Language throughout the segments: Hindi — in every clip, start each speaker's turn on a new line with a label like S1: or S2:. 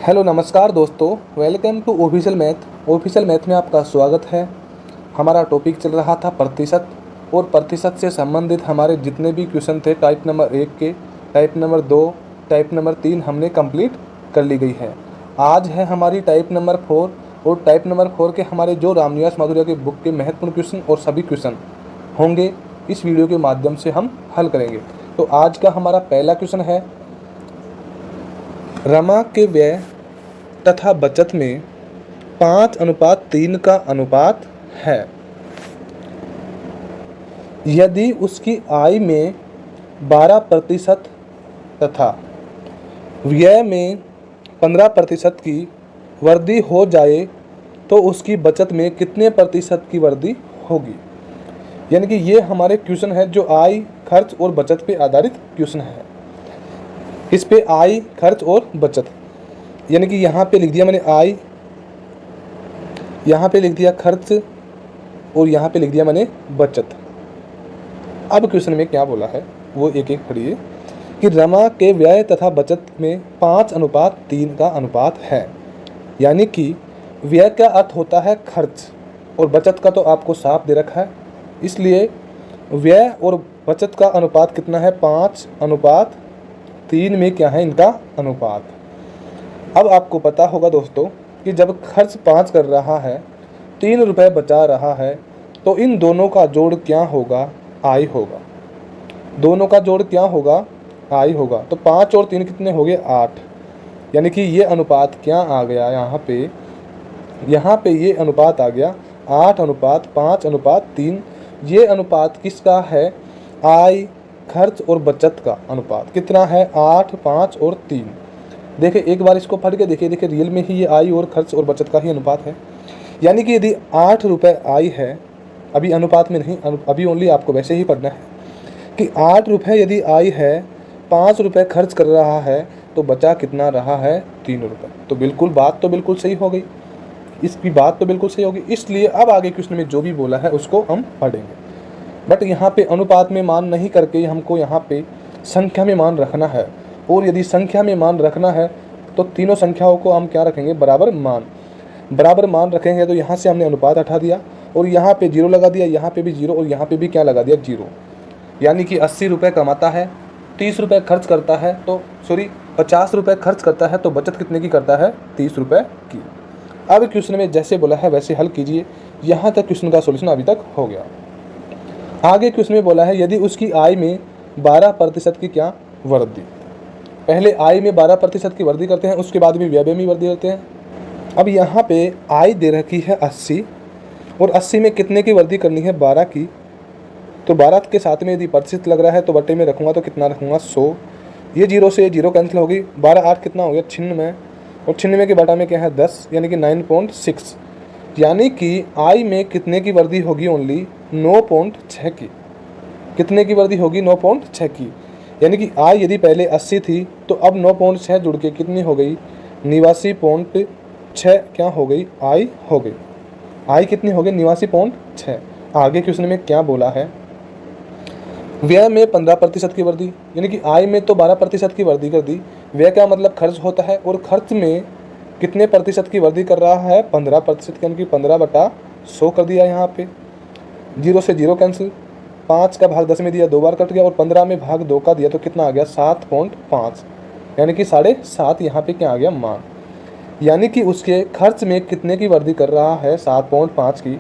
S1: हेलो नमस्कार दोस्तों, वेलकम टू ऑफिशियल मैथ में आपका स्वागत है। हमारा टॉपिक चल रहा था प्रतिशत, और प्रतिशत से संबंधित हमारे जितने भी क्वेश्चन थे टाइप नंबर 1 के, टाइप नंबर 2, टाइप नंबर 3 हमने कंप्लीट कर ली गई है। आज है हमारी टाइप नंबर 4, और टाइप नंबर 4 के हमारे जो रामनिवास माधुर्य के बुक के महत्वपूर्ण क्वेश्चन और सभी क्वेश्चन होंगे इस वीडियो के माध्यम से हम हल करेंगे। तो आज का हमारा पहला क्वेश्चन है, रमा के व्यय तथा बचत में 5:3 का अनुपात है। यदि उसकी आय में 12% तथा व्यय में 15% की वृद्धि हो जाए तो उसकी बचत में कितने प्रतिशत की वृद्धि होगी। यानी कि ये हमारे क्वेश्चन है जो आय, खर्च और बचत पे आधारित क्वेश्चन है। इस पे आय, खर्च और बचत, यानी कि यहाँ पे लिख दिया मैंने आय, यहाँ पे लिख दिया खर्च और यहाँ पे लिख दिया मैंने बचत। अब क्वेश्चन में क्या बोला है वो एक एक पढ़िए कि रमा के व्यय तथा बचत में 5:3 का अनुपात है। यानी कि व्यय का अर्थ होता है खर्च, और बचत का तो आपको साफ दे रखा है, इसलिए व्यय और बचत का अनुपात कितना है, 5:3 में क्या है इनका अनुपात। अब आपको पता होगा दोस्तों कि जब खर्च 5 कर रहा है, 3 रुपये बचा रहा है, तो इन दोनों का जोड़ क्या होगा, आय होगा। दोनों का जोड़ क्या होगा, आय होगा। तो 5 और 3 कितने हो गए, 8। यानी कि ये अनुपात क्या आ गया यहाँ पे ये अनुपात आ गया 8:5:3। ये अनुपात किसका है, आय, खर्च और बचत का अनुपात कितना है, 8, 5 और 3। देखिए एक बार इसको पढ़ के देखिए रियल में ही ये आय और खर्च और बचत का ही अनुपात है। यानी कि यदि 8 रुपये आय है, अभी अनुपात में नहीं, अभी ओनली आपको वैसे ही पढ़ना है कि 8 रुपये यदि आय है, 5 रुपये खर्च कर रहा है, तो बचा कितना रहा है, 3 रुपये। तो बिल्कुल बात तो बिल्कुल सही हो गई, इसकी बात तो बिल्कुल सही होगी। इसलिए अब आगे क्वेश्चन में जो भी बोला है उसको हम पढ़ेंगे। बट यहाँ पे अनुपात में मान नहीं करके हमको यहाँ पे संख्या में मान रखना है, और यदि संख्या में मान रखना है तो तीनों संख्याओं को हम क्या रखेंगे, बराबर मान रखेंगे। तो यहाँ से हमने अनुपात हटा दिया और यहाँ पे 0 लगा दिया, यहाँ पे भी 0 और यहाँ पे भी क्या लगा दिया, 0। यानी कि 80 रुपये कमाता है, 30 रुपये खर्च करता है, तो 50 रुपये खर्च करता है, तो बचत कितने की करता है, 30 रुपये की। अब क्वेश्चन में जैसे बोला है वैसे हल कीजिए। यहाँ तक क्वेश्चन का सोल्यूशन अभी तक हो गया। आगे क्वेश्चन में बोला है यदि उसकी आय में 12% की क्या वृद्धि। पहले आय में 12% की वृद्धि करते हैं, उसके बाद में व्यय में भी वृद्धि करते हैं। अब यहाँ पे आय दे रखी है 80, और 80 में कितने की वृद्धि करनी है, 12 की। तो 12 के साथ में यदि प्रतिशत लग रहा है तो बटे में रखूँगा तो कितना रखूँगा, 100। ये 0 से 0 कैंसिल होगी, 12 8 कितना हो गया, 96, और 96 के बटा में क्या है, 10, यानी कि 9.6। यानी कि आय में कितने की वृद्धि होगी, ओनली 9.6 की। कितने की वृद्धि होगी, 9.6 की। यानी कि आय यदि पहले 80 थी तो अब 9.6 जुड़ के कितनी हो गई, 89.6 क्या हो गई, आय हो गई। आय कितनी हो गई, 89.6। आगे क्वेश्चन में क्या बोला है, व्यय में 15% की वृद्धि। यानी कि आय में तो 12% की वृद्धि कर दी, व्यय का मतलब खर्च होता है, और खर्च में कितने प्रतिशत की वृद्धि कर रहा है, 15%, यानी कि 15/100 कर दिया। यहाँ पे 0 से 0 कैंसिल, 5 का भाग 10 में दिया, 2 बार कट गया, और 15 में भाग 2 का दिया तो कितना आ गया, 7.5, यानी कि 7.5 यहाँ पे क्या आ गया, मान। यानी कि उसके खर्च में कितने की वृद्धि कर रहा है, 7.5 की।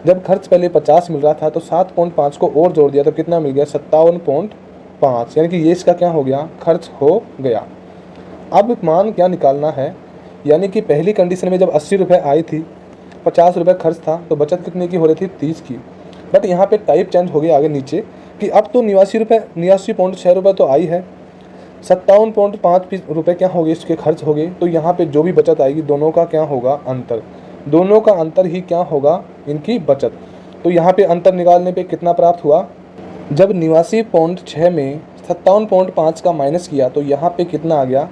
S1: जब खर्च पहले 50 मिल रहा था तो 7.5 को और जोड़ दिया तो कितना मिल गया, 57.5, यानी कि ये इसका क्या हो गया, खर्च हो गया। अब मान क्या निकालना है, यानी कि पहली कंडीशन में जब 80 रुपये आई थी, 50 रुपये खर्च था, तो बचत कितने की हो रही थी, 30 की। बट यहाँ पे टाइप चेंज हो गया आगे नीचे कि अब तो 89.6 रुपये तो आई है, 57.5 रुपये क्या हो गए, इसके खर्च हो गए। तो यहाँ पे जो भी बचत आएगी दोनों का क्या होगा, अंतर। दोनों का अंतर ही क्या होगा, इनकी बचत। तो यहाँ पे अंतर निकालने पे कितना प्राप्त हुआ, जब 89.6 में 57.5 का माइनस किया तो यहाँ पे कितना आ गया,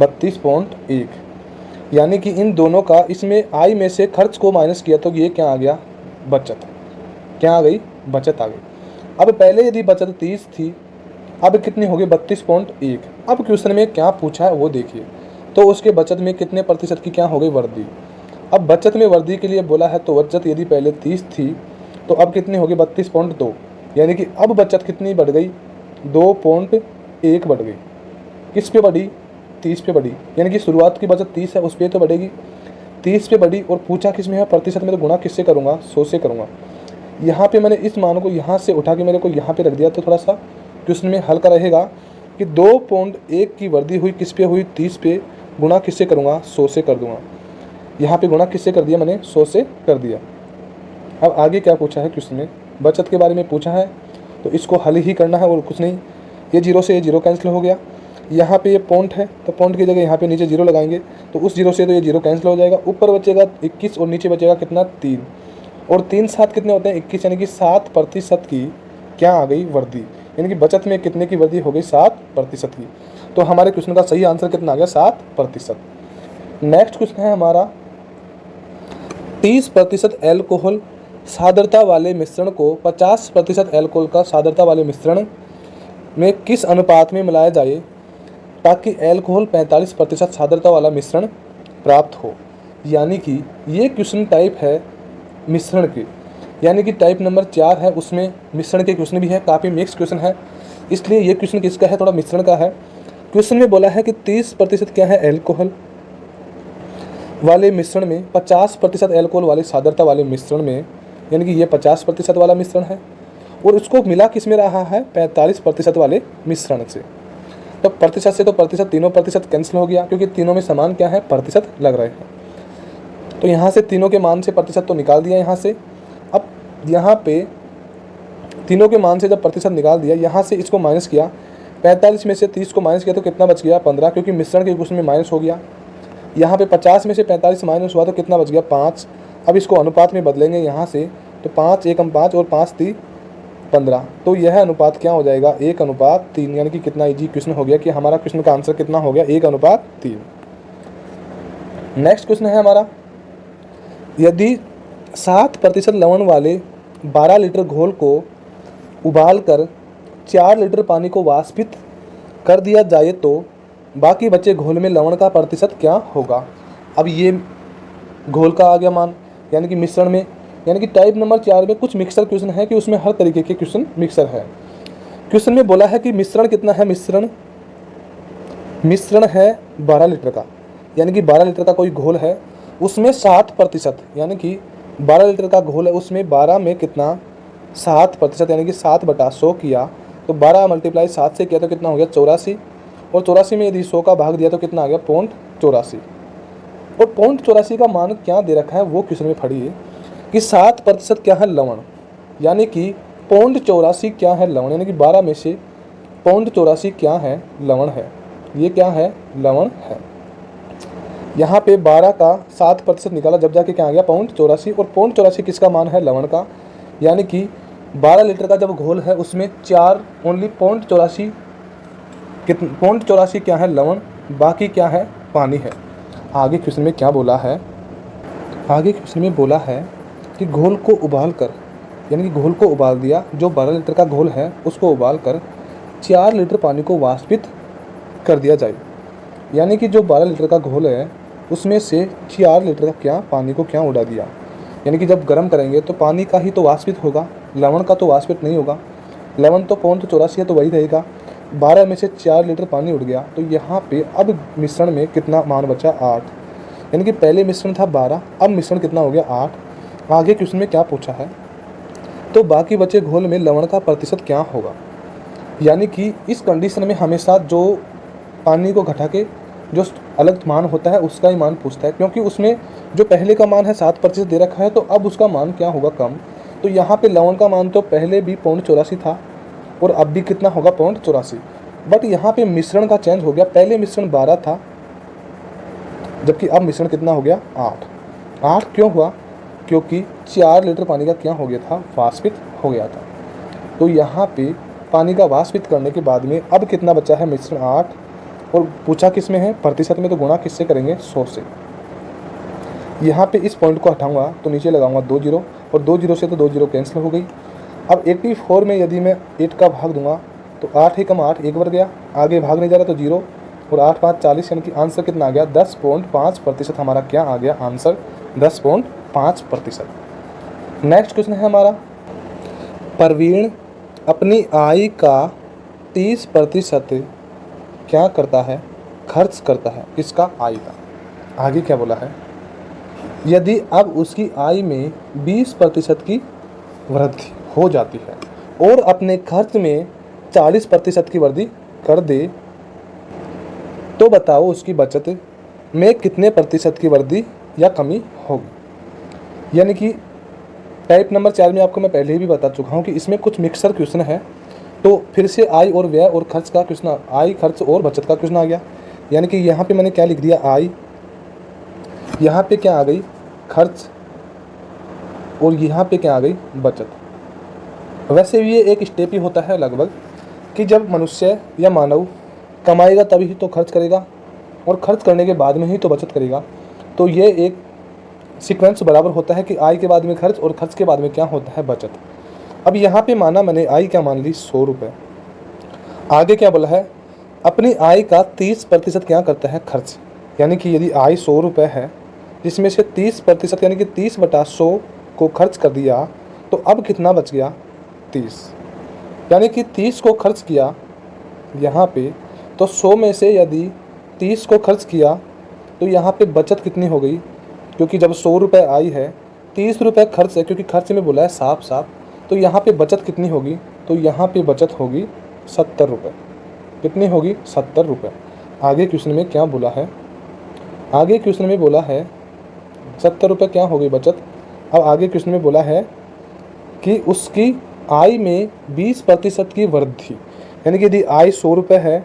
S1: 32.1। यानी कि इन दोनों का, इसमें आय में से खर्च को माइनस किया तो ये क्या आ गया, बचत। क्या आ गई, बचत आ गई। अब पहले यदि बचत 30 थी, अब कितनी हो गई, 32.1। अब क्वेश्चन में क्या पूछा है वो देखिए। तो उसके बचत में कितने प्रतिशत की क्या हो गई वृद्धि। अब बचत में वृद्धि के लिए बोला है, तो बचत यदि पहले 30 थी तो अब कितनी होगी 32.2, यानी कि अब बचत कितनी बढ़ गई 2.1 बढ़ गई। किस पे बढ़ी 30 पे बढ़ी, यानी कि शुरुआत की बचत 30 है उस पर तो बढ़ेगी, 30 पे बढ़ी। और पूछा किस में है प्रतिशत में, तो गुणा किससे करूँगा 100 से करूँगा। यहाँ पे मैंने इस मान को यहाँ से उठा के मेरे को यहाँ पे रख दिया, तो थोड़ा सा क्वेश्चन में हल्का रहेगा कि 2.1 की वृद्धि हुई किस पे हुई 30 पे, गुणा किससे करूँगा 100 से कर दूँगा। यहाँ पे गुणा किससे कर दिया मैंने 100 से कर दिया। अब आगे क्या पूछा है क्वेश्चन में, बचत के बारे में पूछा है, तो इसको हल ही करना है और कुछ नहीं। ये जीरो से ये जीरो कैंसिल हो गया, यहाँ पे ये पॉइंट है तो पॉइंट की जगह यहाँ पे नीचे जीरो लगाएंगे, तो उस जीरो से तो ये जीरो कैंसिल हो जाएगा। ऊपर बचेगा 21 और नीचे बचेगा कितना 3, और 3 7 कितने होते हैं 21, यानी कि 7% की क्या आ गई वृद्धि, यानी कि बचत में कितने की वृद्धि हो गई 7% की। तो हमारे क्वेश्चन का सही आंसर कितना आ गया 7%। नेक्स्ट क्वेश्चन है हमारा 30% एल्कोहल सान्द्रता वाले मिश्रण को 50% एल्कोहल का सान्द्रता वाले मिश्रण में किस अनुपात में मिलाया जाए ताकि एल्कोहल 45% सान्द्रता वाला मिश्रण प्राप्त हो। यानी कि ये क्वेश्चन टाइप है मिश्रण के, यानी कि टाइप नंबर 4 है, उसमें मिश्रण के क्वेश्चन भी है, काफ़ी मिक्स क्वेश्चन है, इसलिए ये क्वेश्चन किसका है थोड़ा मिश्रण का है। क्वेश्चन में बोला है कि 30% क्या है एल्कोहल वाले मिश्रण में 50% एल्कोहल वाले सान्द्रता वाले मिश्रण में, यानी कि ये 50% वाला मिश्रण है और इसको मिला किस में रहा है 45% वाले मिश्रण से। तो प्रतिशत से तो प्रतिशत तीनों प्रतिशत कैंसिल हो गया, क्योंकि तीनों में समान क्या है प्रतिशत लग रहे हैं। तो यहाँ से तीनों के मान से प्रतिशत तो निकाल दिया यहाँ से। अब यहाँ पे तीनों के मान से जब प्रतिशत निकाल दिया, यहाँ से इसको माइनस किया, 45 में से 30 को माइनस किया तो कितना बच गया 15, क्योंकि मिश्रण के क्वेश्चन में माइनस हो गया। यहाँ पे 50 में से 45 माइनस हुआ तो कितना बच गया 5। अब इसको अनुपात में बदलेंगे यहाँ से, तो 5 एकम 5 और 5 3 15, तो यह अनुपात क्या हो जाएगा 1:3, यानी कि कितना इजी क्वेश्चन हो गया कि हमारा क्वेश्चन का आंसर कितना हो गया 1:3। नेक्स्ट क्वेश्चन है हमारा, यदि 7% लवण वाले 12 लीटर घोल को उबालकर 4 लीटर पानी को वाष्पित कर दिया जाए तो बाकी बचे घोल में लवण का प्रतिशत क्या होगा। अब ये घोल का आ गया मान, यानी कि मिश्रण में, यानी कि टाइप नंबर 4 में कुछ मिक्सर क्वेश्चन है कि उसमें हर तरीके के क्वेश्चन मिक्सर है। क्वेश्चन में बोला है कि मिश्रण कितना है, मिश्रण है 12 लीटर का, यानी कि 12 लीटर का कोई घोल है, उसमें 60%, यानी कि 12 लीटर का घोल है, उसमें 12 में कितना 7%, यानी कि 7/100 किया, तो 12 × 7 से किया तो कितना हो गया 84, और 84 में यदि 100 का भाग दिया तो कितना आ गया 0.84। और 0.84 का मान क्या दे रखा है वो क्वेश्चन में पढ़िए कि 7% क्या है लवण, यानी कि 0.84 क्या है लवण, यानी कि 12 में से 0.84 क्या है लवण है, ये क्या है लवण है। यहाँ पे 12 का 7% निकाला जब जाके क्या आ गया 0.84, और 0.84 किसका मान है लवण का, यानी कि 12 लीटर का जब घोल है उसमें 4 ओनली 0.84 क्या है लवण, बाकी क्या है पानी है। आगे क्वेश्चन में क्या बोला है, आगे क्वेश्चन में बोला है कि घोल को उबाल कर, यानी कि घोल को उबाल दिया, जो 12 लीटर का घोल है उसको उबाल कर 4 लीटर पानी को वाष्पित कर दिया जाए, यानी कि जो 12 लीटर का घोल है उसमें से 4 लीटर का क्या पानी को क्या उड़ा दिया, यानी कि जब गर्म करेंगे तो पानी का ही तो वाष्पित होगा, लवण का तो वाष्पित नहीं होगा। लवण तो 0.84 है तो वही रहेगा, 12 में से 4 लीटर पानी उड़ गया, तो यहाँ पे अब मिश्रण में कितना मान बचा 8, यानी कि पहले मिश्रण था 12, अब मिश्रण कितना हो गया 8। आगे क्वेश्चन में क्या पूछा है, तो बाकी बचे घोल में लवण का प्रतिशत क्या होगा, यानी कि इस कंडीशन में हमेशा जो पानी को घटा के जो अलग मान होता है उसका ही मान पूछता है, क्योंकि उसमें जो पहले का मान है 7% दे रखा है, तो अब उसका मान क्या होगा कम। तो यहाँ पे लवण का मान तो पहले भी 0.84 था और अब भी कितना होगा 0.84, बट यहाँ पे मिश्रण का चेंज हो गया, पहले मिश्रण 12 था जबकि अब मिश्रण कितना हो गया 8। 8 क्यों हुआ, क्योंकि 4 लीटर पानी का क्या हो गया था वाष्पित हो गया था। तो यहाँ पे पानी का वाष्पित करने के बाद में अब कितना बचा है मिश्रण 8, और पूछा किस में है प्रतिशत में, तो गुणा किससे करेंगे 100 से। यहाँ पे इस पॉइंट को हटाऊंगा तो नीचे लगाऊंगा 2 जीरो, और 2 जीरो से तो 2 जीरो कैंसिल हो गई। अब 84 में यदि मैं 8 का भाग दूंगा तो 8 एकम 8 1 बढ़ गया, आगे भाग नहीं जा रहा तो 0, और 8 5 40, यानी कि आंसर कितना आ गया 10.5% हमारा क्या आ गया आंसर 10.5%। नेक्स्ट क्वेश्चन है हमारा, प्रवीण अपनी आय का 30% क्या करता है, खर्च करता है, किसका, आय का। आगे क्या बोला है, यदि अब उसकी आय में 20% की वृद्धि हो जाती है और अपने खर्च में 40% की वृद्धि कर दे तो बताओ उसकी बचत में कितने प्रतिशत की वृद्धि या कमी होगी। यानी कि टाइप नंबर 4 में आपको मैं पहले ही भी बता चुका हूँ कि इसमें कुछ मिक्सर क्वेश्चन है। तो फिर से आय और व्यय और खर्च का क्वेश्चन, आय खर्च और बचत का क्वेश्चन आ गया। यानी कि यहाँ पे मैंने क्या लिख दिया, आय, यहाँ पे क्या आ गई, खर्च, और यहाँ पे क्या आ गई, बचत। वैसे भी ये एक स्टेप ही होता है लगभग कि जब मनुष्य या मानव कमाएगा तभी तो खर्च करेगा और खर्च करने के बाद में ही तो बचत करेगा। तो ये एक सीक्वेंस बराबर होता है कि आय के बाद में खर्च और खर्च के बाद में क्या होता है, बचत। अब यहाँ पे माना मैंने आय क्या मान ली, 100 रुपये। आगे क्या बोला है, अपनी आय का 30% क्या करता है, खर्च। यानी कि यदि आय 100 रुपये है जिसमें से 30% यानी कि 30/100 को खर्च कर दिया तो अब कितना बच गया, 30। यानी कि 30 को खर्च किया यहाँ पे, तो 100 में से यदि 30 को खर्च किया तो यहाँ पे बचत कितनी हो गई, क्योंकि जब 100 रुपये आई है 30 रुपये खर्च है, क्योंकि खर्च में बोला है साफ साफ, तो यहाँ पे बचत कितनी होगी, तो यहाँ पे बचत होगी 70 रुपये। कितनी होगी, 70 रुपये। आगे क्वेश्चन में क्या बोला है, आगे क्वेश्चन में बोला है 70 रुपये क्या होगी बचत। अब आगे क्वेश्चन में बोला है कि उसकी आय में 20% की वृद्धि, यानी कि यदि आय 100 रुपये है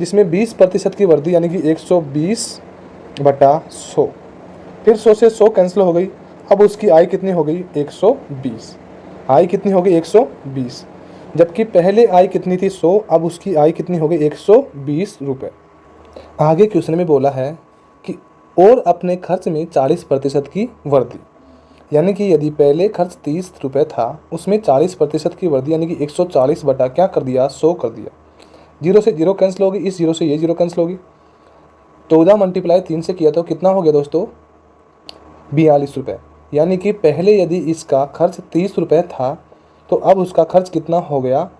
S1: जिसमें 20% की वृद्धि यानी कि 120/100, फिर 100 से 100 कैंसिल हो गई, अब उसकी आय कितनी हो गई, 120। आय कितनी हो गई, 120, जबकि पहले आय कितनी थी, 100, अब उसकी आय कितनी हो गई, 120 रुपये। आगे क्वेश्चन में बोला है कि और अपने खर्च में 40% की वृद्धि, यानी कि यदि पहले खर्च 30 रुपये था उसमें 40% की वृद्धि यानी कि 140 बटा क्या कर दिया, 100 कर दिया। 0 से 0 कैंसिल होगी, इस 0 से ये 0 कैंसिल होगी। 14 × 3 से किया तो कितना हो गया दोस्तों, 42 रुपये। यानी कि पहले यदि इसका खर्च 30 रुपये था तो अब उसका खर्च कितना हो गया,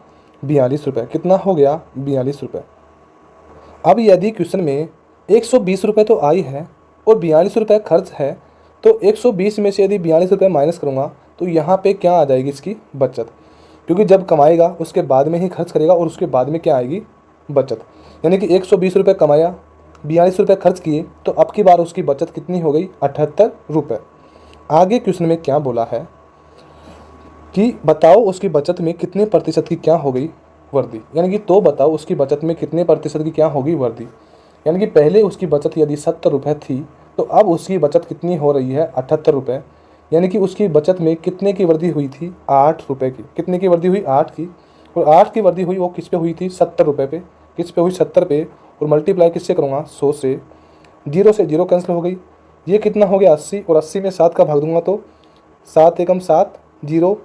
S1: 42 रुपये। कितना हो गया, 42 रुपये। अब यदि क्वेश्चन में 120 रुपये तो आई है और 42 रुपये खर्च है, तो 120 में से यदि 42 रुपये माइनस करूँगा तो यहाँ पे क्या आ जाएगी, इसकी बचत। क्योंकि जब कमाएगा उसके बाद में ही खर्च करेगा और उसके बाद में क्या आएगी, बचत। यानी कि 120 रुपये कमाया, 42 रुपये खर्च किए, तो अब की बार उसकी बचत कितनी हो गई, 78 रुपये। आगे क्वेश्चन में क्या बोला है कि बताओ उसकी बचत में कितने प्रतिशत की क्या हो गई, वृद्धि। यानी कि तो बताओ उसकी बचत में कितने प्रतिशत की क्या होगी, वृद्धि। यानी कि पहले उसकी बचत यदि 70 रुपये थी तो अब उसकी बचत कितनी हो रही है, 78 रुपये। यानी कि उसकी बचत में कितने की वृद्धि हुई थी, 8 रुपये की। कितने की वृद्धि हुई, 8 की। और 8 की वृद्धि हुई वो किस पे हुई थी, 70 रुपये पे। किस पे हुई, 70 पे। और मल्टीप्लाई किससे करूँगा, 100 से। 0 से 0 कैंसिल हो गई, ये कितना हो गया, 80। और 80 में 7 का भाग दूंगा तो 7 एकम 7, 0।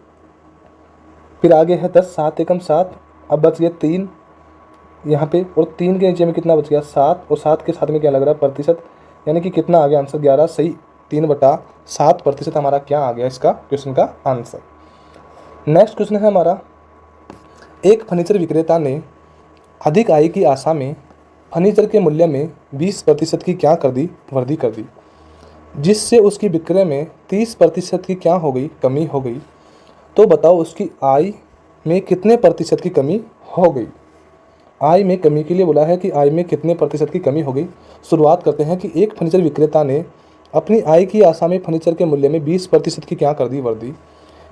S1: फिर आगे है 10, 7 एकम 7। अब बच गया 3 यहाँ पे, और 3 के नीचे में कितना बच गया, 7। और 7 के साथ में क्या लग रहा है, प्रतिशत। यानी कि कितना आ गया आंसर, 11। सही, 3/7% हमारा क्या आ गया इसका क्वेश्चन का आंसर। नेक्स्ट क्वेश्चन है हमारा, एक फर्नीचर विक्रेता ने अधिक आय की आशा में फर्नीचर के मूल्य में 20% की क्या कर दी, वृद्धि कर दी, जिससे उसकी विक्रय में 30% की क्या हो गई, कमी हो गई। तो बताओ उसकी आय में कितने प्रतिशत की कमी हो गई। आय में कमी के लिए बोला है कि आय में कितने प्रतिशत की कमी हो गई। शुरुआत करते हैं कि एक फर्नीचर विक्रेता ने अपनी आय की आशा में फर्नीचर के मूल्य में 20% की क्या कर दी, वृद्धि।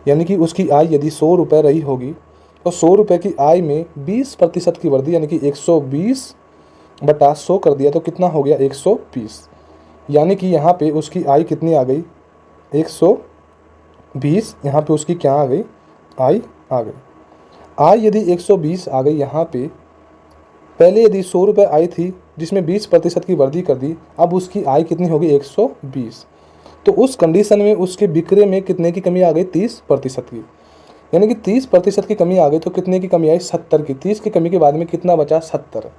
S1: यानी कि उसकी आय यदि 100 रुपये रही होगी तो 100 रुपये की आय में 20% की वृद्धि यानी कि 120/100 कर दिया तो कितना हो गया, 120। यानी कि यहाँ पे उसकी आय कितनी आ गई, 120। यहाँ पे उसकी क्या आ गई, आय आ गई। आय यदि 120 आ गई यहाँ पे, पहले यदि 100 रुपये आई थी जिसमें 20% की वृद्धि कर दी, अब उसकी आय कितनी होगी, 120। तो उस कंडीशन में उसके बिक्रे में कितने की कमी आ गई, 30% की। यानी कि 30% की कमी आ गई तो कितने की कमी आई, 70 की। 30 की कमी के बाद में कितना बचा, 70।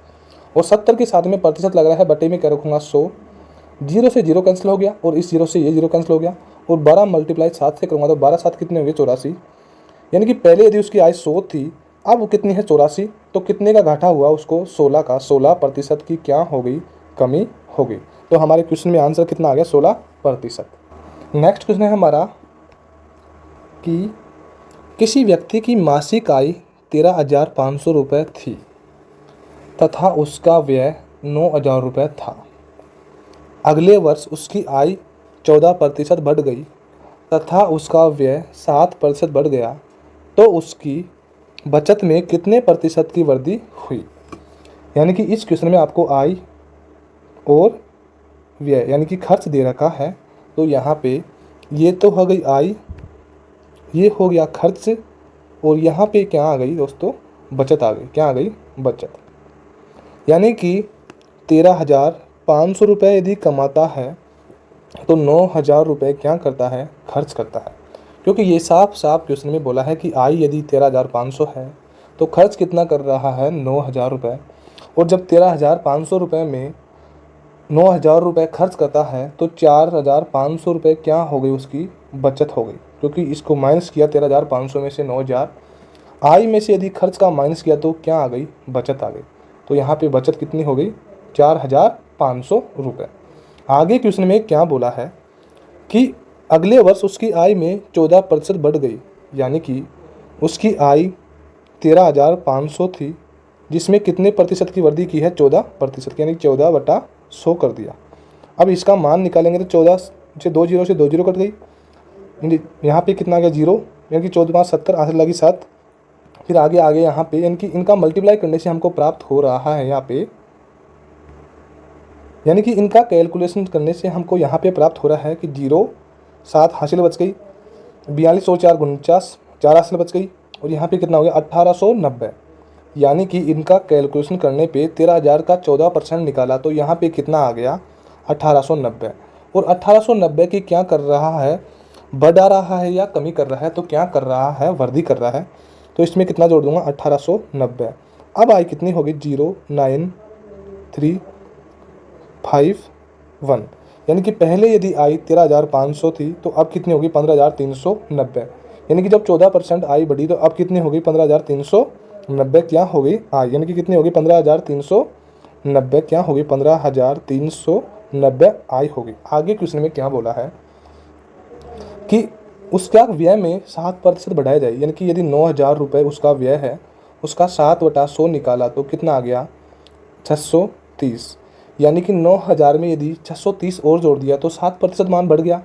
S1: और 70 के साथ में प्रतिशत लग रहा है, बटे में क्या रखूँगा 100, 0 से 0 कैंसिल हो गया और इस 0 से ये 0 कैंसिल हो गया और 12 मल्टीप्लाई 7 से करूँगा तो 12 7 कितने हो गए 84। यानी कि पहले यदि उसकी आय 100 थी, अब वो कितनी है 84, तो कितने का घाटा हुआ उसको 16 का, 16% की क्या हो गई कमी हो गई। तो हमारे क्वेश्चन में आंसर कितना आ गया 16%। नेक्स्ट क्वेश्चन है हमारा कि किसी व्यक्ति की मासिक आय 13,500 रुपये थी तथा उसका व्यय 9,000 रुपये था। अगले वर्ष उसकी आय 14% बढ़ गई तथा उसका व्यय 7% बढ़ गया, तो उसकी बचत में कितने प्रतिशत की वृद्धि हुई। यानी कि इस क्वेश्चन में आपको आय और व्यय यानी कि खर्च दे रखा है, तो यहाँ पे ये तो हो गई आय, ये हो गया खर्च और यहाँ पे क्या आ गई दोस्तों बचत आ गई। क्या आ गई बचत। यानी कि 13,500 रुपये यदि कमाता है तो 9,000 रुपये क्या करता है खर्च करता है, क्योंकि ये साफ साफ क्वेश्चन में बोला है कि आय यदि 13,500 है तो खर्च कितना कर रहा है 9,000 रुपये। और जब 13,500 रुपये में 9,000 रुपये खर्च करता है तो 4,500 रुपये क्या हो गई उसकी बचत हो गई, क्योंकि इसको माइनस किया 13,500 में से 9,000, आय में से यदि खर्च का माइनस किया तो क्या आ गई बचत आ गई। तो यहाँ पे बचत कितनी हो गई 4,500 रुपये। आगे क्वेश्चन में क्या बोला है कि अगले वर्ष उसकी आय में 14% बढ़ गई, यानी कि उसकी आय 13,500 थी जिसमें कितने प्रतिशत की वृद्धि की है 14%, यानी 14/100 कर दिया। अब इसका मान निकालेंगे तो 14 से 2 जीरो से 2 जीरो कट गई, यहाँ पे कितना आ गया 0, यानी कि 14 5 70 आंसर लगी 7। फिर आगे यहाँ पे यानी कि इनका मल्टीप्लाई करने से हमको प्राप्त हो रहा है यहाँ पे, यानी कि इनका कैलकुलेशन करने से हमको यहाँ पे प्राप्त हो रहा है कि 0 7 हासिल बच गई, 42 और 4 49 4 हासिल बच गई और यहाँ पे कितना हो गया 1,890। यानी कि इनका कैलकुलेशन करने पे 13,000 का 14% निकाला तो यहाँ पे कितना आ गया 1,890। और 1,890 की क्या कर रहा है बढ़ा रहा है या कमी कर रहा है, तो क्या कर रहा है वृद्धि कर रहा है। तो इसमें कितना जोड़ दूंगा 1,890। अब आय कितनी होगी 0,9,3,5,1, यानी कि पहले यदि आय 13,500 थी तो अब कितनी होगी 15,390। यानी कि जब 14% आय बढ़ी तो अब कितनी होगी 15,390 क्या होगी आय, यानी कि कितनी होगी 15,390 क्या होगी 15,390 आय होगी। आगे क्वेश्चन में क्या बोला है कि उसका व्यय में 7% बढ़ाया जाए, यानी कि यदि 9,000 रुपये उसका व्यय है, उसका 7/100 निकाला तो कितना आ गया 630। यानी कि 9,000 में यदि 630 और जोड़ दिया तो 7% मान बढ़ गया,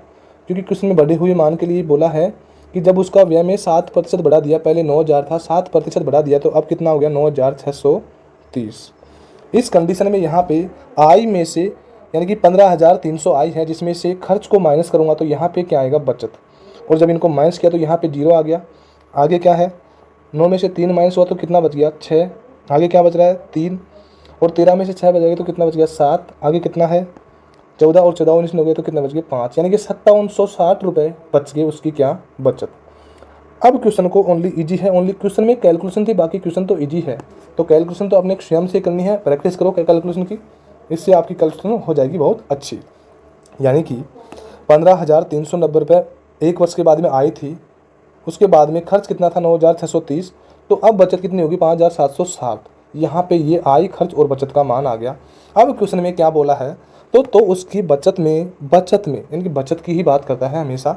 S1: क्योंकि क्वेश्चन में बढ़े हुए मान के लिए बोला है कि जब उसका व्यय में 7% बढ़ा दिया, पहले 9,000 था 7% बढ़ा दिया तो अब कितना हो गया 9,630। इस कंडीशन में यहाँ पे आय में से यानी कि 15,300 आय है, जिसमें से खर्च को माइनस करूँगा तो यहाँ पे क्या आएगा बचत, और जब इनको माइनस किया तो यहाँ पे 0 आ गया। आगे क्या है 9 में से 3 माइनस हुआ तो कितना बच गया 6, आगे क्या बच रहा है 3, और 13 में से 6 बच गया तो कितना बच गया 7, आगे कितना है 14 और 14 19 हो गया तो कितना बच गया 5, यानी कि 5760 रुपये बच गए उसकी क्या बचत। अब क्वेश्चन को ओनली इजी है, ओनली क्वेश्चन में कैलकुलेशन थी, बाकी क्वेश्चन तो इजी है। तो कैलकुलेशन तो अपने स्वयं से करनी है, प्रैक्टिस करो कैलकुलेशन की, इससे आपकी कैलकुलेशन हो जाएगी बहुत अच्छी। यानी कि 15,390 रुपये एक वर्ष के बाद में आई थी, उसके बाद में खर्च कितना था 9,630, तो अब बचत कितनी होगी 5,760। यहाँ पे ये आय खर्च और बचत का मान आ गया। अब क्वेश्चन में क्या बोला है तो उसकी बचत में यानी कि बचत की ही बात करता है हमेशा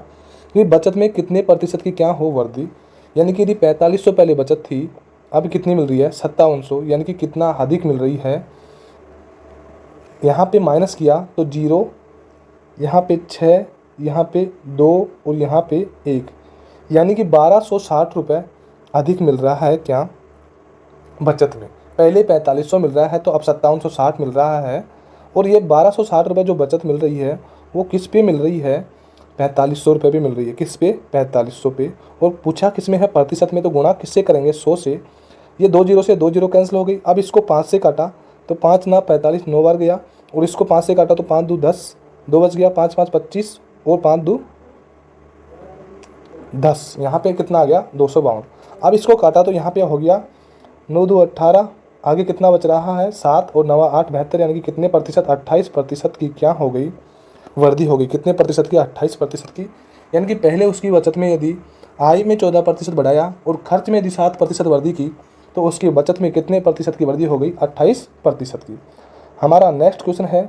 S1: कि बचत में कितने प्रतिशत की क्या हो वृद्धि। यानी कि यदि 4,500 पहले बचत थी अब कितनी मिल रही है 5700, यानी कि कितना अधिक मिल रही है। यहाँ पे माइनस किया तो 0, यहाँ पे 6, यहाँ पे 2 और यहाँ पे 1, यानी कि 1,260 रुपये अधिक मिल रहा है क्या बचत में। पहले 4,500 मिल रहा है तो अब 5760 मिल रहा है, और ये 1,260 रुपये जो बचत मिल रही है वो किस पे मिल रही है 4,500 रुपये पे मिल रही है। किस पे 4,500 पे, और पूछा किस में है प्रतिशत में, तो गुणा किससे करेंगे 100 से। ये 2 जीरो से 2 जीरो कैंसिल हो गई। अब इसको 5 से काटा तो 5 ना 45 9 बार गया, और इसको 5 से काटा तो 5 2 10 2 बच गया, 5 5 25 और 5 2 10, यहाँ पे कितना आ गया 252। अब इसको काटा तो यहाँ पे हो गया 9 2 18 आगे कितना बच रहा है 7 और 9 8 72, यानी कि कितने प्रतिशत 28% की क्या हो गई वृद्धि हो गई। कितने प्रतिशत की 28% की, यानी कि पहले उसकी बचत में यदि आय में 14% बढ़ाया और खर्च में यदि 7% वृद्धि की तो उसकी बचत में कितने प्रतिशत की वृद्धि हो गई 28% की। हमारा नेक्स्ट क्वेश्चन है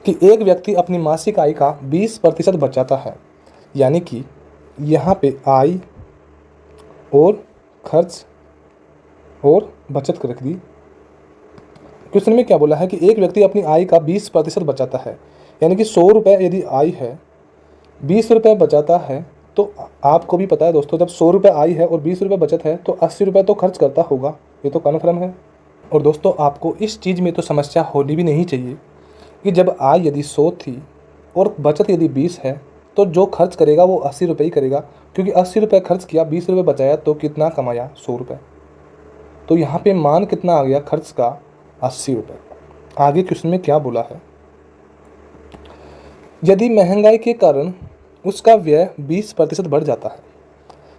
S1: कि एक व्यक्ति अपनी मासिक आय का 20% बचाता है, यानी कि यहाँ पे आय और खर्च और बचत कर रख दी। क्वेश्चन में क्या बोला है कि एक व्यक्ति अपनी आय का 20% बचाता है, यानी कि 100 रुपये यदि आय है, 20 रुपये बचाता है, तो आपको भी पता है दोस्तों जब 100 रुपये आय है और 20 रुपये बचत है तो 80 रुपये तो खर्च करता होगा, ये तो कन्फर्म है। और दोस्तों आपको इस चीज़ में तो समस्या होनी भी नहीं चाहिए कि जब आय यदि 100 थी और बचत यदि 20 है तो जो खर्च करेगा वो 80 रुपये ही करेगा, क्योंकि 80 रुपये खर्च किया 20 रुपये बचाया तो कितना कमाया 100 रुपये। तो यहाँ पे मान कितना आ गया खर्च का 80 रुपये। आगे क्वेश्चन में क्या बोला है, यदि महंगाई के कारण उसका व्यय 20% बढ़ जाता है,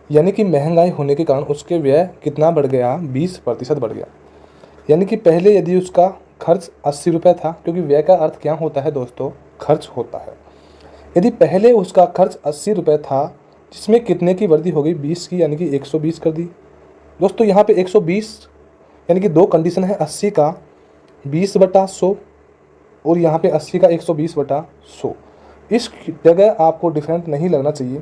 S1: यानी कि महंगाई होने के कारण उसके व्यय कितना बढ़ गया 20% बढ़ गया, यानी कि पहले यदि उसका खर्च 80 रुपये था, क्योंकि व्यय का अर्थ क्या होता है दोस्तों खर्च होता है। यदि पहले उसका खर्च 80 रुपये था जिसमें कितने की वृद्धि हो गई 20 की, यानी कि 120 कर दी। दोस्तों यहाँ पे 120 यानी कि दो कंडीशन है, 80 का 20/100 और यहाँ पे 80 का 120/100। इस जगह आपको डिफरेंट नहीं लगना चाहिए,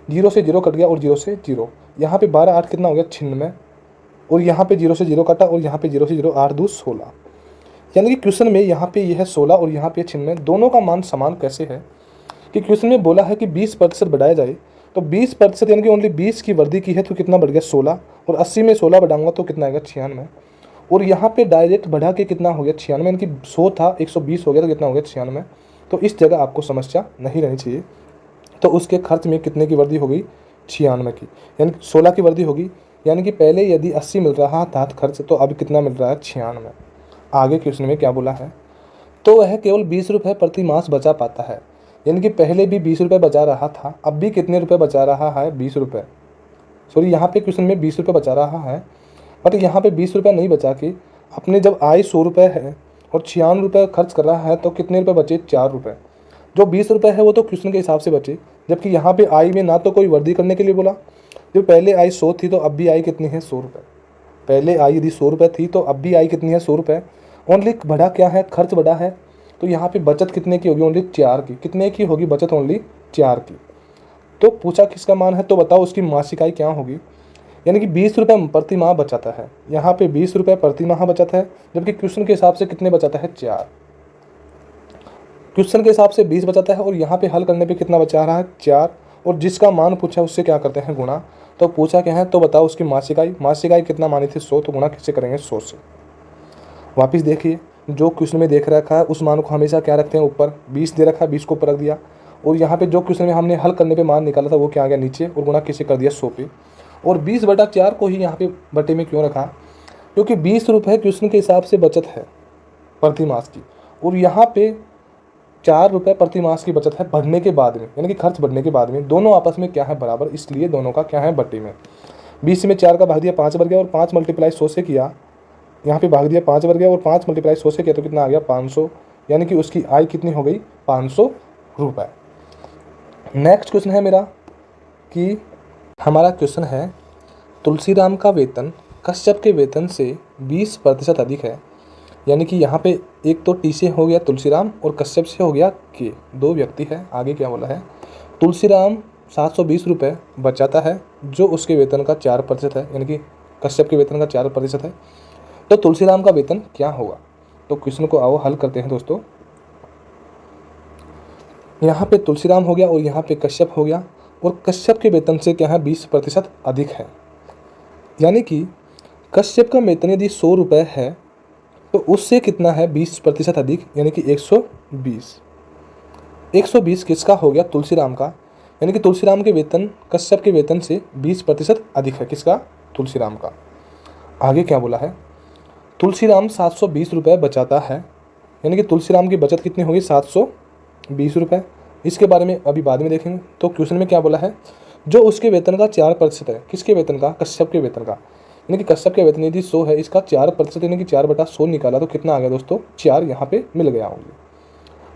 S1: 0 से 0 कट गया और 0 से 0, यहाँ पे 12 8 कितना हो गया 96, और यहाँ पे 0 से 0 कटा और यहाँ पे 0 से 0 8 2 16, यानी कि क्वेश्चन में यहाँ पे यह है 16 और यहाँ पे 96, दोनों का मान समान कैसे है कि क्वेश्चन में बोला है कि 20% बढ़ाया जाए, तो 20% यानी कि ओनली 20 की वृद्धि की है तो कितना बढ़ गया 16, और 80 में 16 बढ़ाऊंगा तो कितना आएगा 96, और यहाँ पे डायरेक्ट बढ़ा के कितना हो गया 96, यानी कि 100 था 120 हो गया तो कितना हो गया 96। तो इस जगह आपको समस्या नहीं रहनी चाहिए। तो उसके खर्च में कितने की वृद्धि हो गई 96 की, यानी 16 की वृद्धि होगी, यानी कि पहले यदि 80 मिल रहा था खर्च तो अब कितना मिल रहा है 96। आगे क्वेश्चन में क्या बोला है, तो वह केवल 20 रुपये प्रति मास बचा पाता है, यानी कि पहले भी 20 रुपये बचा रहा था, अब भी कितने रुपये बचा रहा है 20 रुपये, सॉरी यहाँ पे क्वेश्चन में 20 रुपये बचा रहा है, बट यहाँ पे 20 रुपये नहीं बचा के अपने जब आय 100 रुपये है और 96 रुपये खर्च कर रहा है तो कितने रुपये बचे 4 रुपये। जो 20 रुपये है वो तो क्वेश्चन के हिसाब से बचे, जबकि यहाँ पे आय में ना तो कोई वृद्धि करने के लिए बोला, जो पहले आय 100 थी तो अब भी आय कितनी है 100 रुपये, पहले आय यदि 100 रुपये थी तो अब भी आय कितनी है 100 रुपये, ओनली बढ़ा क्या है खर्च बढ़ा है, तो यहाँ पे बचत कितने की होगी ओनली 4 की, कितने की होगी बचत ओनली 4 की। तो पूछा किसका मान है, तो बताओ उसकी मासिक आय क्या होगी, यानी कि 20 रुपये प्रति माह बचाता है, यहाँ पे 20 रुपये प्रति माह बचाता है, जबकि क्वेश्चन के हिसाब से कितने बचाता है 4, क्वेश्चन के हिसाब से 20 बचाता है और यहाँ पे हल करने पे कितना बचा रहा है 4, और जिसका मान पूछा उससे क्या करते हैं गुणा। तो पूछा क्या है, तो बताओ उसकी मासिक आय कितना मानी थी 100, तो गुणा किससे करेंगे 100 से। वापिस देखिए जो क्वेश्चन में देख रखा है उस मान को हमेशा क्या रखते हैं ऊपर, 20 दे रखा है 20 को ऊपर रख दिया, और यहाँ पे जो क्वेश्चन में हमने हल करने पे मान निकाला था वो क्या आ गया नीचे, और गुणा किससे कर दिया 100 पे, और 20/4 को ही यहाँ पे बटे में क्यों रखा, क्योंकि 20 रुपये क्वेश्चन के हिसाब से बचत है प्रति मास की, और यहाँ पे 4 रुपये प्रति मास की बचत है बढ़ने के बाद में, यानी कि खर्च बढ़ने के बाद में, दोनों आपस में क्या है बराबर, इसलिए दोनों का क्या है बटे में। 20 में 4 का भाग दिया 5 बढ़ गया, और 5 मल्टीप्लाई 100 से किया, यहाँ पे भाग दिया 5 बढ़ गया, और 5 मल्टीप्लाई 100 से किया तो कितना आ गया 500, यानी कि उसकी आय कितनी हो गई 500 रुपये। नेक्स्ट क्वेश्चन है मेरा कि हमारा क्वेश्चन है तुलसीराम का वेतन कश्यप के वेतन से 20% अधिक है, यानी कि यहाँ पे एक तो टी से हो गया तुलसीराम और कश्यप से हो गया के, दो व्यक्ति है। आगे क्या बोला है, तुलसीराम 720 रुपये बचाता है जो उसके वेतन का 4% है, यानी कि कश्यप के वेतन का 4% है, तो तुलसीराम का वेतन क्या होगा। तो क्वेश्चन को आओ हल करते हैं दोस्तों। यहाँ पे तुलसीराम हो गया और यहाँ पे कश्यप हो गया, और कश्यप के वेतन से क्या है 20% अधिक है, यानी कि कश्यप का वेतन यदि 100 रुपये है तो उससे कितना है 20% अधिक, यानी कि 120। 120 किसका हो गया तुलसीराम का, यानी कि तुलसीराम के वेतन कश्यप के वेतन से 20% अधिक है, किसका तुलसीराम का। आगे क्या बोला है, तुलसीराम 720 रुपये बचाता है, यानी कि तुलसीराम की बचत कितनी होगी 720 रुपये, इसके बारे में अभी बाद में देखेंगे। तो क्वेश्चन में क्या बोला है, जो उसके वेतन का 4% है, किसके वेतन का कश्यप के वेतन का, यानी कि कश्यप के वेतन यदि 100 है, इसका 4% यानी कि 4/100 निकाला तो कितना आ गया दोस्तों, 4 यहाँ पे मिल गया होंगे।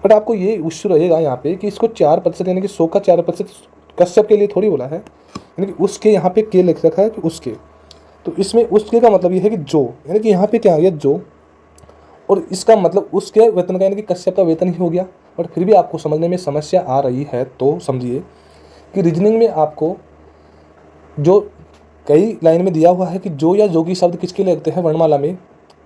S1: बट आपको ये इश्यू रहेगा यहाँ पे कि इसको 4% यानी कि 100 का 4% कश्यप के लिए थोड़ी बोला है, यानी कि उसके यहाँ पे के लिख रखा है कि उसके, तो इसमें उसके का मतलब ये है कि जो, यानी कि यहाँ पे क्या आ गया जो, और इसका मतलब उसके वेतन का यानी कि कश्यप का वेतन ही हो गया। बट फिर भी आपको समझने में समस्या आ रही है तो समझिए कि रीजनिंग में आपको जो कई लाइन में दिया हुआ है कि जो या जोगी शब्द किसके लिए लगते हैं वर्णमाला में,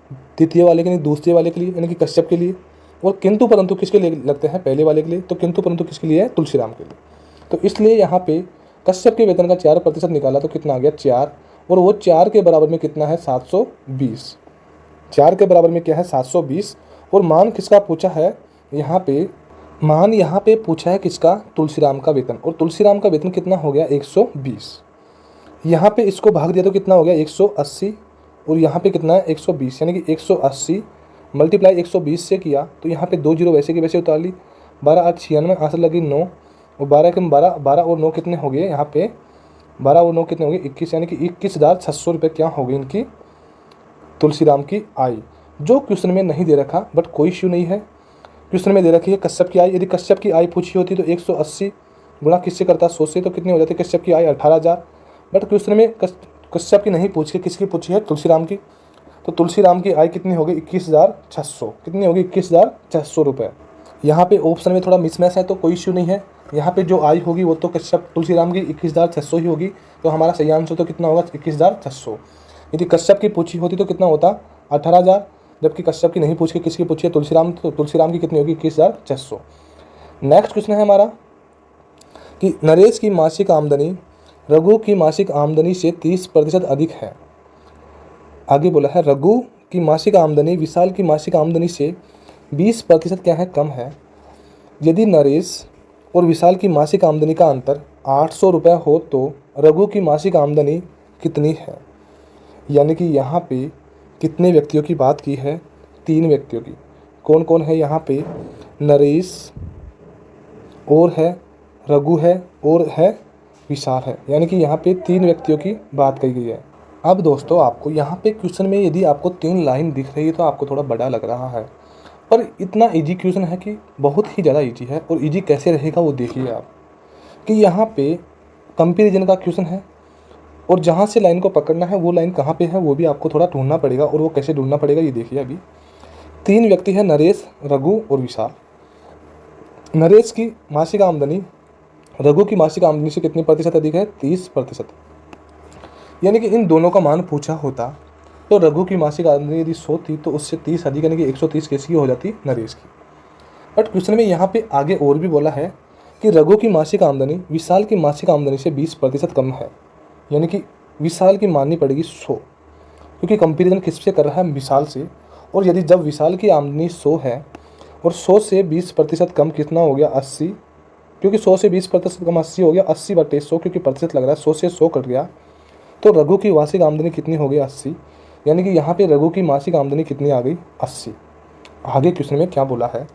S1: द्वितीय वाले के लिए, दूसरे वाले के लिए यानी कि कश्यप के लिए, और किंतु परंतु किसके लिए लगते हैं, पहले वाले के लिए, तो किंतु परंतु किसके लिए है, तुलसीराम के लिए। तो इसलिए यहाँ पे कश्यप के वेतन का 4% निकाला तो कितना आ गया 4, और वो 4 के बराबर में कितना है 720, 4 के बराबर में क्या है 720। और मान किसका पूछा है यहाँ पे, मान यहाँ पे पूछा है किसका, तुलसीराम का वेतन, और तुलसीराम का वेतन कितना हो गया 120। यहाँ पे इसको भाग दिया तो कितना हो गया 180, और यहाँ पे कितना है 120, यानी कि 180 मल्टीप्लाई 120 से किया तो यहाँ पे 2 जीरो वैसे की वैसे उतार ली, 12 8 96, आंसर लगी 9, और 12 के 12, 12 और 9 कितने हो गए यहाँ पे, 12 और 9 कितने हो गए 21, यानी कि 21,600 रुपये क्या हो गई इनकी तुलसीराम की आय, जो क्वेश्चन में नहीं दे रखा। बट कोई इश्यू नहीं है, क्वेश्चन में दे रखी है कश्यप की आय। यदि कश्यप की आय पूछी होती तो 180 गुणा किससे करता 100 से, तो कितनी हो जाती कश्यप की आय 18,000। बट क्वेश्चन में कश्यप की नहीं पूछी, किसकी पूछी है तुलसीराम की, तो तुलसीराम की आय कितनी होगी 21,600, कितनी होगी 21,600 रुपये। यहाँ पे ऑप्शन में थोड़ा मिसमैच है तो कोई इश्यू नहीं है, यहाँ पे जो आय होगी वो तो कश्यप तुलसीराम की 21,600 ही होगी, तो हमारा सही आंसर तो कितना होगा 21,600। यदि कश्यप की पूछी होती तो कितना होता 18,000, जबकि कश्यप की नहीं पूछ के किसकी पूछी है तुलसीराम, तो तुलसीराम की कितनी होगी 21,600। नेक्स्ट क्वेश्चन है हमारा कि नरेश की मासिक आमदनी रघु की मासिक आमदनी से 30% अधिक है। आगे बोला है रघु की मासिक आमदनी विशाल की मासिक आमदनी से 20% क्या है कम है। यदि नरेश और विशाल की मासिक आमदनी का अंतर 800 रुपये हो तो रघु की मासिक आमदनी कितनी है। यानी कि यहाँ पे कितने व्यक्तियों की बात की है, 3 व्यक्तियों की। कौन कौन है यहाँ पे, नरेश और है, रघु है और है विशाल है, यानी कि यहाँ पे 3 व्यक्तियों की बात कही गई है। अब दोस्तों आपको यहाँ पे क्वेश्चन में यदि आपको 3 लाइन दिख रही है तो आपको थोड़ा बड़ा लग रहा है, पर इतना इजी क्वेश्चन है कि बहुत ही ज़्यादा इजी है। और इजी कैसे रहेगा वो देखिए आप, कि यहाँ पे कंपैरिजन का क्वेश्चन है और जहाँ से लाइन को पकड़ना है वो लाइन कहाँ पे है वो भी आपको थोड़ा ढूंढना पड़ेगा, और वो कैसे ढूंढना पड़ेगा ये देखिए। अभी 3 व्यक्ति है, नरेश, रघु और विशाल। नरेश की मासिक आमदनी रघु की मासिक आमदनी से कितनी प्रतिशत अधिक है, 30%। यानी कि इन दोनों का मान पूछा होता तो रघु की मासिक आमदनी यदि 100 थी तो उससे 30 अधिक यानी कि 130 किसकी हो जाती, नरेश की। बट क्वेश्चन में यहाँ पे आगे और भी बोला है कि रघु की मासिक आमदनी विशाल की मासिक आमदनी से 20% कम है, यानी कि विशाल की माननी पड़ेगी 100, क्योंकि कंपैरिजन किससे कर रहा है, विशाल से। और यदि जब विशाल की आमदनी 100 है और 100 से 20% कम कितना हो गया 80, क्योंकि 100 से 20% कम 80 हो गया, 80/100 क्योंकि प्रतिशत लग रहा है, 100 से 100 कट गया, तो रघु की मासिक आमदनी कितनी हो गई 80, यानी कि यहाँ पे रघु की मासिक आमदनी कितनी आ गई 80। आगे क्वेश्चन में क्या बोला है,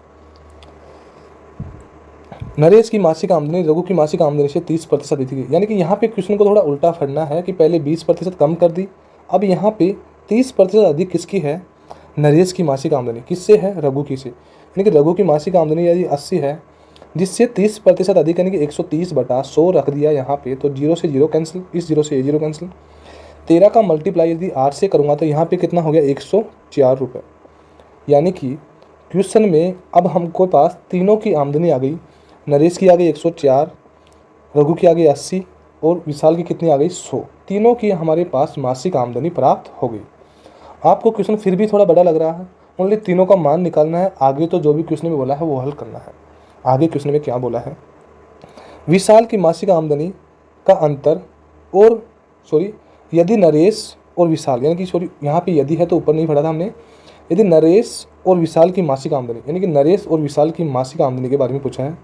S1: नरेश की मासिक आमदनी रघु की मासिक आमदनी से 30% अधिक है। यानी कि यहाँ पे क्वेश्चन को थोड़ा उल्टा फड़ना है कि पहले 20% कम कर दी, अब यहाँ पे 30% अधिक किसकी है, नरेश की मासिक आमदनी किससे है, रघु की से। यानी कि रघु की मासिक आमदनी यदि 80 है जिससे 30% अधिक यानी कि 130/100 रख दिया यहाँ पे, तो 0 से 0 कैंसिल, इस 0 से ये 0 कैंसिल। 13 का मल्टीप्लाई यदि 8 से करूँगा तो यहाँ पे कितना हो गया 104 रुपये। यानी कि क्वेश्चन में अब हमको पास तीनों की आमदनी आ गई, नरेश की आ गई 104, रघु की आ गई 80 और विशाल की कितनी आ गई 100। तीनों की हमारे पास मासिक आमदनी प्राप्त हो गई। आपको क्वेश्चन फिर भी थोड़ा बड़ा लग रहा है, ओनली तीनों का मान निकालना है, आगे तो जो भी क्वेश्चन में बोला है वो हल करना है। आगे क्वेश्चन में क्या बोला है, विशाल की मासिक आमदनी का अंतर और यदि नरेश और विशाल, यानी कि यहाँ पे यदि है तो ऊपर नहीं पढ़ा था हमने, यदि नरेश और विशाल की मासिक आमदनी, यानी कि नरेश और विशाल की मासिक आमदनी के बारे में पूछा है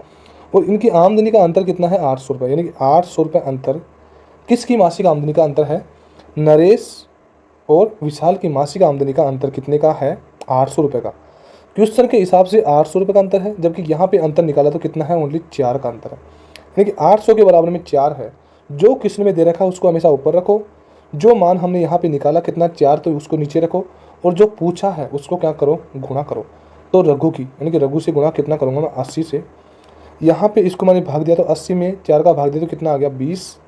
S1: और इनकी आमदनी का अंतर कितना है 800 रुपये, यानी कि 800 रुपये अंतर किसकी मासिक आमदनी का अंतर है, नरेश और विशाल की मासिक आमदनी का अंतर कितने का है 800 रुपये का। क्वेश्चन के हिसाब से 800 रुपये का अंतर है, जबकि यहाँ पे अंतर निकाला तो कितना है, ओनली 4 का अंतर है। यानी कि 800 के बराबर में 4 है। जो क्वेश्चन में दे रखा है उसको हमेशा ऊपर रखो, जो मान हमने यहाँ पे निकाला कितना 4, तो उसको नीचे रखो और जो पूछा है उसको क्या करो, गुणा करो। तो रघु की यानी कि रघु से गुणा कितना करूँगा मैं, 80 से। यहाँ पे इसको मैंने भाग दिया तो 80 में 4 का भाग दिया तो कितना आ गया 20,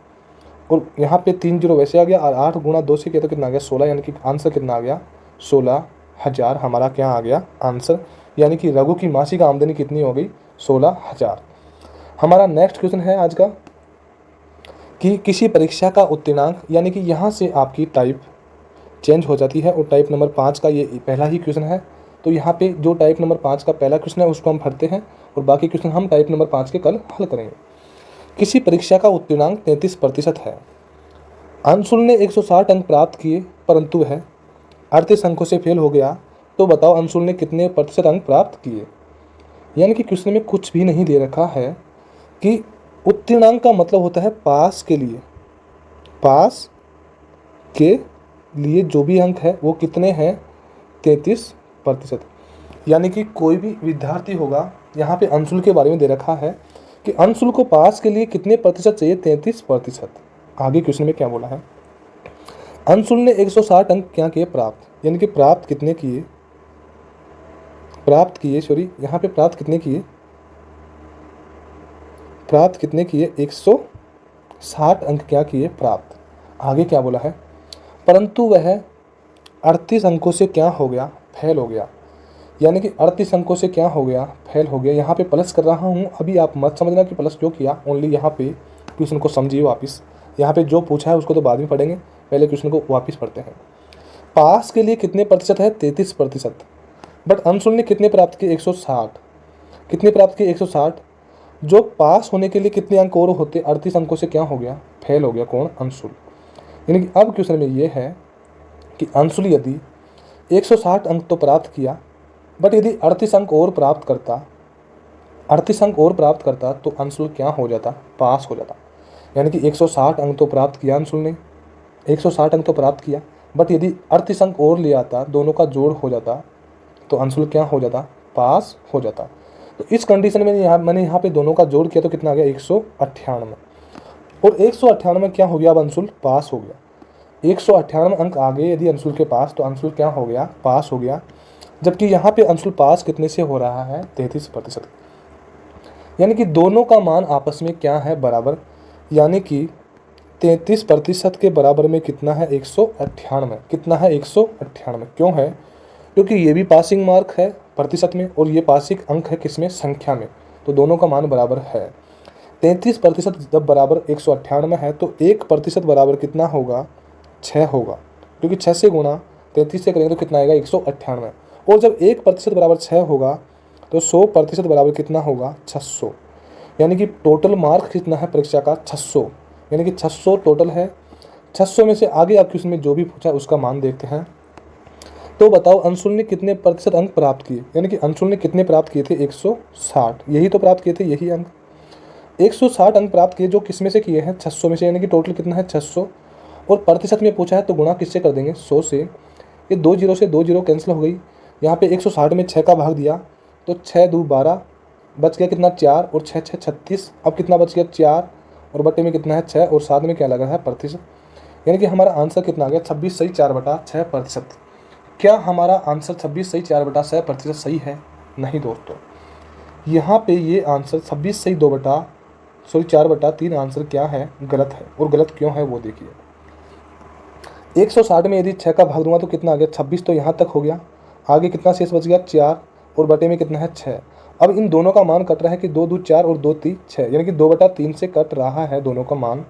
S1: और यहाँ पे 3 जीरो वैसे आ गया, और 8 गुणा 2 से किया तो कितना आ गया 16, यानी कि आंसर कितना आ गया 16,000 हमारा क्या आ गया आंसर। यानी कि रघु की मासिक आमदनी कितनी हो गई, 16,000। हमारा नेक्स्ट क्वेश्चन है आज का कि किसी परीक्षा का उत्तीर्णांक, यानी कि यहाँ से आपकी टाइप चेंज हो जाती है, और टाइप नंबर 5 का ये पहला ही क्वेश्चन है। तो यहाँ पे जो टाइप नंबर 5 का पहला क्वेश्चन है उसको हम भरते हैं, और बाकी क्वेश्चन हम टाइप नंबर 5 के कल हल करेंगे। किसी परीक्षा का उत्तीर्णांक 33% है। अंशुल ने 160 अंक प्राप्त किए परंतु वह 38 अंकों से फेल हो गया, तो बताओ अंशुल ने कितने प्रतिशत अंक प्राप्त किए। यानी कि क्वेश्चन में कुछ भी नहीं दे रखा है कि उत्तीर्णांक का मतलब होता है पास के लिए, पास के लिए जो भी अंक है वो कितने हैं, 33%। यानी कि कोई भी विद्यार्थी होगा, यहाँ पे अंशुल के बारे में दे रखा है कि अंशुल को पास के लिए कितने प्रतिशत चाहिए, 33%। आगे क्वेश्चन में क्या बोला है, अंशुल ने 160 अंक क्या किए प्राप्त, यानी कि प्राप्त कितने किए, यहाँ पे प्राप्त कितने किए, 160 अंक क्या किए प्राप्त। आगे क्या बोला है, परंतु वह 38 अंकों से क्या हो गया, फेल हो गया। यानी कि 38 अंकों से क्या हो गया, फेल हो गया। यहाँ पे प्लस कर रहा हूँ, अभी आप मत समझना कि प्लस क्यों किया, ओनली यहाँ पे क्वेश्चन को समझिए वापस। यहाँ पे जो पूछा है उसको तो बाद में पढ़ेंगे, पहले क्वेश्चन को वापस पढ़ते हैं। पास के लिए कितने प्रतिशत है, 33%। बट अंशुल ने कितने प्राप्त किए, 160। कितने प्राप्त किए, 160। जो पास होने के लिए कितने अंक और होते, 38 अंकों से क्या हो गया, फेल हो गया। कौन, अंशुल। यानी कि अब क्वेश्चन में ये है कि अंशुल यदि 160 अंक तो प्राप्त किया, बट यदि 38 अंक और प्राप्त करता, 38 अंक और प्राप्त करता तो अंशुल क्या हो जाता, पास हो जाता। यानी कि 160 अंक तो प्राप्त किया अंशुल ने, 160 अंक तो प्राप्त किया, बट यदि 38 अंक और ले आता, दोनों का जोड़ हो जाता, तो अंशुल क्या हो जाता, पास हो जाता। तो इस कंडीशन में मैंने यहाँ पे दोनों का जोड़ किया तो कितना आ गया, 198, और 198 क्या हो गया, अब अंशुल पास हो गया। 198 अंक आ गए यदि अंशुल के पास, तो अंशुल क्या हो गया, पास हो गया। जबकि यहाँ पे अंशुल पास कितने से हो रहा है, 33%। यानी कि दोनों का मान आपस में क्या है, बराबर। यानी कि 33% के बराबर में कितना है, 198। कितना है, 198। क्यों है, क्योंकि ये भी पासिंग मार्क है प्रतिशत में, और ये पासिंग अंक है किसमें, संख्या में। तो दोनों का मान बराबर है। 33% जब बराबर 198 है तो 1% बराबर कितना होगा, 6 होगा। क्योंकि 6 से गुणा 33 से करेंगे तो कितना आएगा, 198। और जब 1% बराबर 6 होगा तो 100% बराबर कितना होगा, 600। यानी कि टोटल मार्क कितना है परीक्षा का, 600। यानी कि 600 टोटल है। 600 में से आगे आप क्वेश्चन में जो भी पूछा है उसका मान देखते हैं। तो बताओ अंशुल ने कितने प्रतिशत अंक प्राप्त किए, यानी कि अंशुल ने कितने प्राप्त किए थे, 160। यही तो प्राप्त किए थे, यही अंक 160 अंक प्राप्त किए, जो किस में से किए हैं, 600 में से। यानी कि टोटल कितना है, 600। और प्रतिशत में पूछा है तो गुणा किससे कर देंगे, 100 से। ये 2 जीरो से 2 जीरो कैंसिल हो गई। यहाँ पे 160 में 6 का भाग दिया तो 6 दूनी 12, बच गया कितना, 4, और 6 6 36। अब कितना बच गया, 4, और बटे में कितना है, 6, और साथ में क्या लगा है, प्रतिशत। यानी कि हमारा आंसर कितना आ गया, 26 सही 4/6%। क्या हमारा आंसर 26 सही 4/6% सही है? नहीं दोस्तों, यहाँ पे ये आंसर 26 सही 4/3 आंसर क्या है, गलत है। और गलत क्यों है वो देखिए। 160 में यदि 6 का भाग दूंगा तो कितना आ गया, 26। तो यहाँ तक हो गया। आगे कितना शेष बच गया, 4, और बटे में कितना है, 6। अब इन दोनों का मान कट रहा है कि 2 2 4 और 2 3 6, यानी कि 2/3 से कट रहा है दोनों का मान।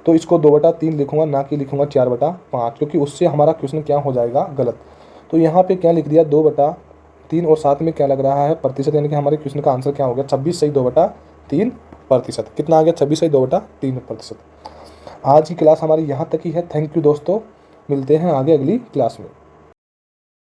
S1: तो इसको 2/3 लिखूंगा, ना कि लिखूंगा 4/5, क्योंकि उससे हमारा क्वेश्चन क्या हो जाएगा, गलत। तो यहाँ पे क्या लिख दिया, 2/3, और साथ में क्या लग रहा है, प्रतिशत। यानी कि हमारे क्वेश्चन का आंसर क्या हो गया, 26 सही 2/3%। कितना आ गया, 26 सही 2/3%। आज की क्लास हमारी यहाँ तक ही है। थैंक यू दोस्तों, मिलते हैं आगे अगली क्लास में।